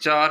4،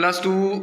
+2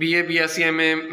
BA BSc MA